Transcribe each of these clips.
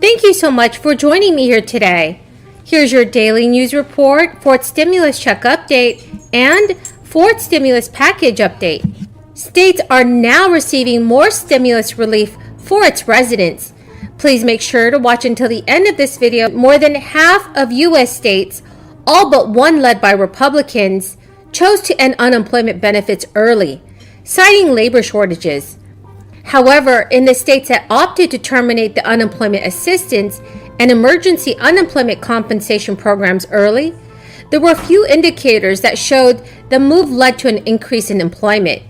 Thank you so much for joining me here today. Here's your daily news report, fourth stimulus check update, and fourth stimulus package update. States are now receiving more stimulus relief for its residents. Please make sure to watch until the end of this video. More than half of U.S. states, all but one led by Republicans, chose to end unemployment benefits early, citing labor shortages. However, in the states that opted to terminate the unemployment assistance and emergency unemployment compensation programs early, there were few indicators that showed the move led to an increase in employment.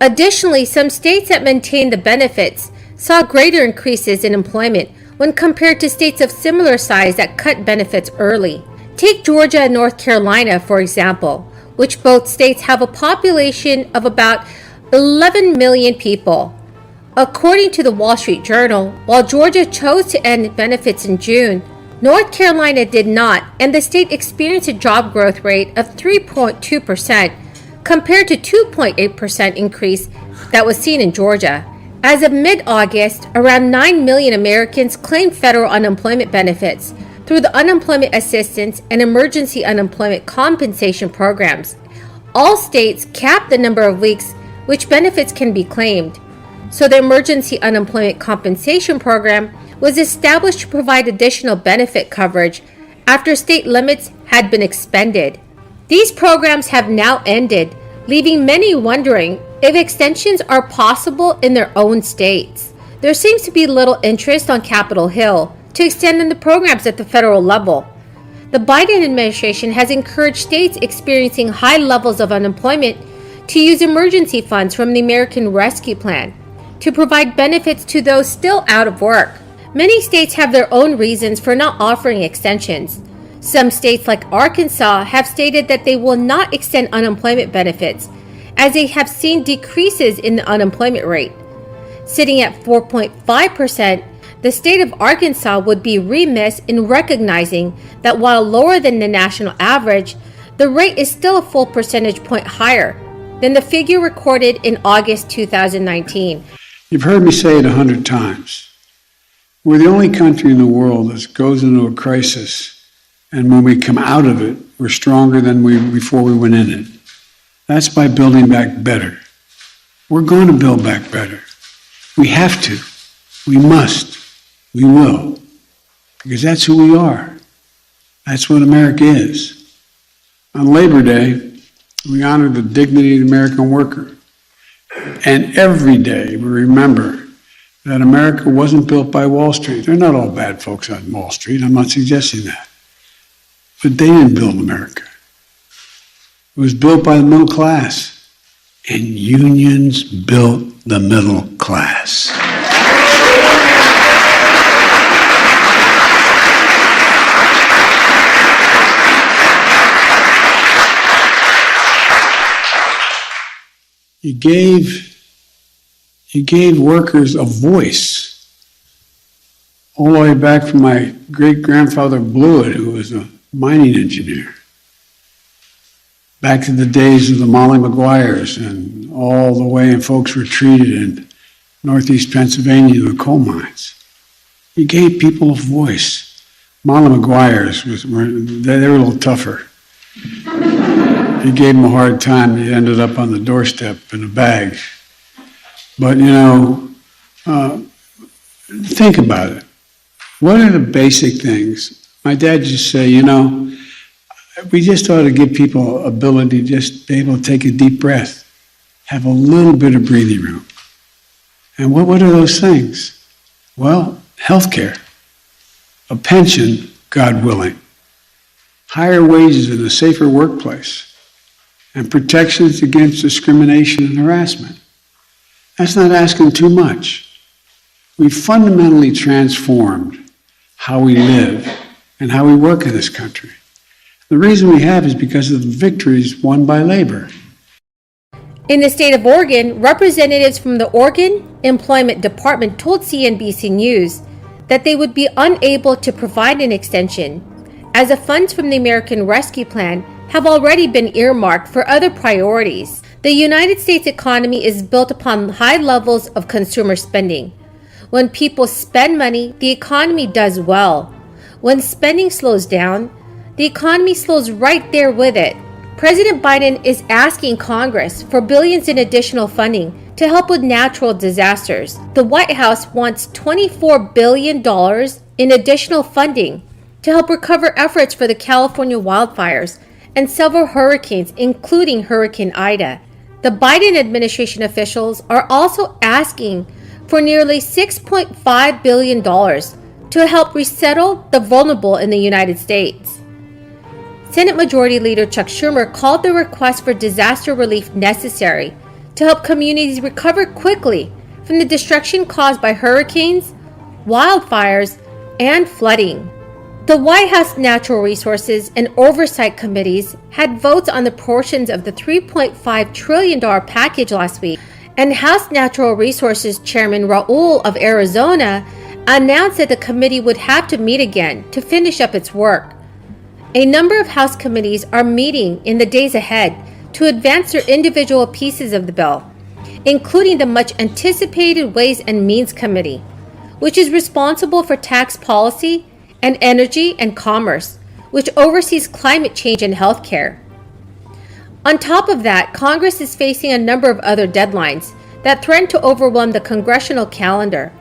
Additionally, some states that maintained the benefits saw greater increases in employment when compared to states of similar size that cut benefits early. Take Georgia and North Carolina, for example, which both states have a population of about 11 million people. According to the Wall Street Journal, while Georgia chose to end benefits in June, North Carolina did not, and the state experienced a job growth rate of 3.2% compared to 2.8% increase that was seen in Georgia. As of mid-August, around 9 million Americans claimed federal unemployment benefits through the unemployment assistance and emergency unemployment compensation programs. All states cap the number of weeks which benefits can be claimed. So the Emergency Unemployment Compensation Program was established to provide additional benefit coverage after state limits had been expended. These programs have now ended, leaving many wondering if extensions are possible in their own states. There seems to be little interest on Capitol Hill to extend the programs at the federal level. The Biden administration has encouraged states experiencing high levels of unemployment to use emergency funds from the American Rescue Plan to provide benefits to those still out of work. Many states have their own reasons for not offering extensions. Some states like Arkansas have stated that they will not extend unemployment benefits as they have seen decreases in the unemployment rate. Sitting at 4.5%, the state of Arkansas would be remiss in recognizing that while lower than the national average, the rate is still a full percentage point higher than the figure recorded in August 2019. You've heard me say it 100 times. We're the only country in the world that goes into a crisis, and when we come out of it, we're stronger than before we went in it. That's by building back better. We're going to build back better. We have to. We must. We will. Because that's who we are. That's what America is. On Labor Day, we honor the dignity of the American worker. And every day we remember that America wasn't built by Wall Street. They're not all bad folks on Wall Street. I'm not suggesting that. But they didn't build America. It was built by the middle class. And unions built the middle class. You gave workers a voice. All the way back from my great-grandfather Blewett, who was a mining engineer. Back to the days of the Molly Maguires and all the way, and folks were treated in northeast Pennsylvania, the coal mines. You gave people a voice. Molly Maguires, they were a little tougher. He gave him a hard time. He ended up on the doorstep in a bag. But, think about it. What are the basic things? My dad used to say, we just ought to give people ability to just be able to take a deep breath, have a little bit of breathing room. And what are those things? Well, healthcare, a pension, God willing, higher wages and a safer workplace, and protections against discrimination and harassment. That's not asking too much. We've fundamentally transformed how we live and how we work in this country. The reason we have is because of the victories won by labor. In the state of Oregon, representatives from the Oregon Employment Department told CNBC News that they would be unable to provide an extension, as the funds from the American Rescue Plan have already been earmarked for other priorities. The United States economy is built upon high levels of consumer spending, When people spend money, the economy does well. When spending slows down, the economy slows right there with it. President Biden is asking Congress for billions in additional funding to help with natural disasters. The White House wants $24 billion in additional funding to help recover efforts for the California wildfires and several hurricanes, including Hurricane Ida. The Biden administration officials are also asking for nearly $6.5 billion to help resettle the vulnerable in the United States. Senate Majority Leader Chuck Schumer called the request for disaster relief necessary to help communities recover quickly from the destruction caused by hurricanes, wildfires, and flooding. The White House Natural Resources and Oversight Committees had votes on the portions of the $3.5 trillion package last week, and House Natural Resources Chairman Raul of Arizona announced that the committee would have to meet again to finish up its work. A number of House committees are meeting in the days ahead to advance their individual pieces of the bill, including the much anticipated Ways and Means Committee, which is responsible for tax policy and energy and commerce, which oversees climate change and healthcare. On top of that, Congress is facing a number of other deadlines that threaten to overwhelm the congressional calendar.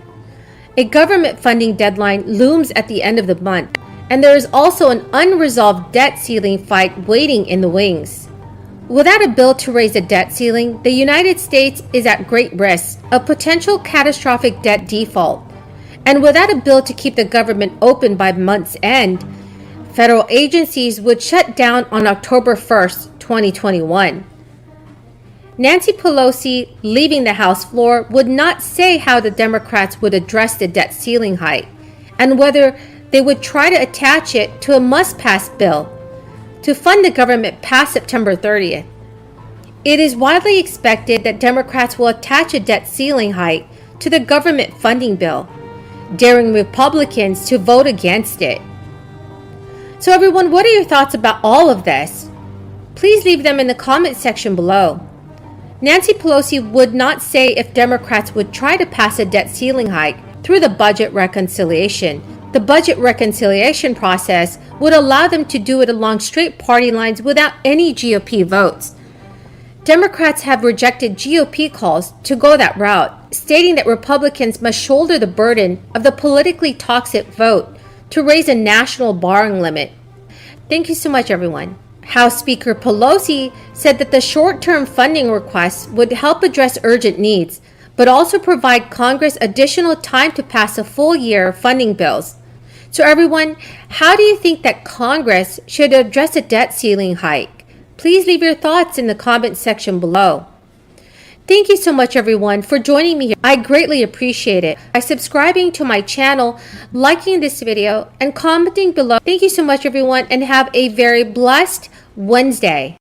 A government funding deadline looms at the end of the month, and there is also an unresolved debt ceiling fight waiting in the wings. Without a bill to raise the debt ceiling, the United States is at great risk of potential catastrophic debt default. And without a bill to keep the government open by month's end, federal agencies would shut down on October 1st, 2021. Nancy Pelosi, leaving the House floor, would not say how the Democrats would address the debt ceiling height and whether they would try to attach it to a must-pass bill to fund the government past September 30th. It is widely expected that Democrats will attach a debt ceiling height to the government funding bill, daring Republicans to vote against it. So everyone, what are your thoughts about all of this? Please leave them in the comment section below. Nancy Pelosi would not say if Democrats would try to pass a debt ceiling hike through the budget reconciliation. The budget reconciliation process would allow them to do it along straight party lines without any GOP votes. Democrats have rejected GOP calls to go that route, stating that Republicans must shoulder the burden of the politically toxic vote to raise a national borrowing limit. Thank you so much, everyone. House Speaker Pelosi said that the short-term funding requests would help address urgent needs, but also provide Congress additional time to pass a full year of funding bills. So everyone, how do you think that Congress should address a debt ceiling hike? Please leave your thoughts in the comment section below. Thank you so much, everyone, for joining me here. I greatly appreciate it. By subscribing to my channel, liking this video, and commenting below. Thank you so much, everyone, and have a very blessed Wednesday.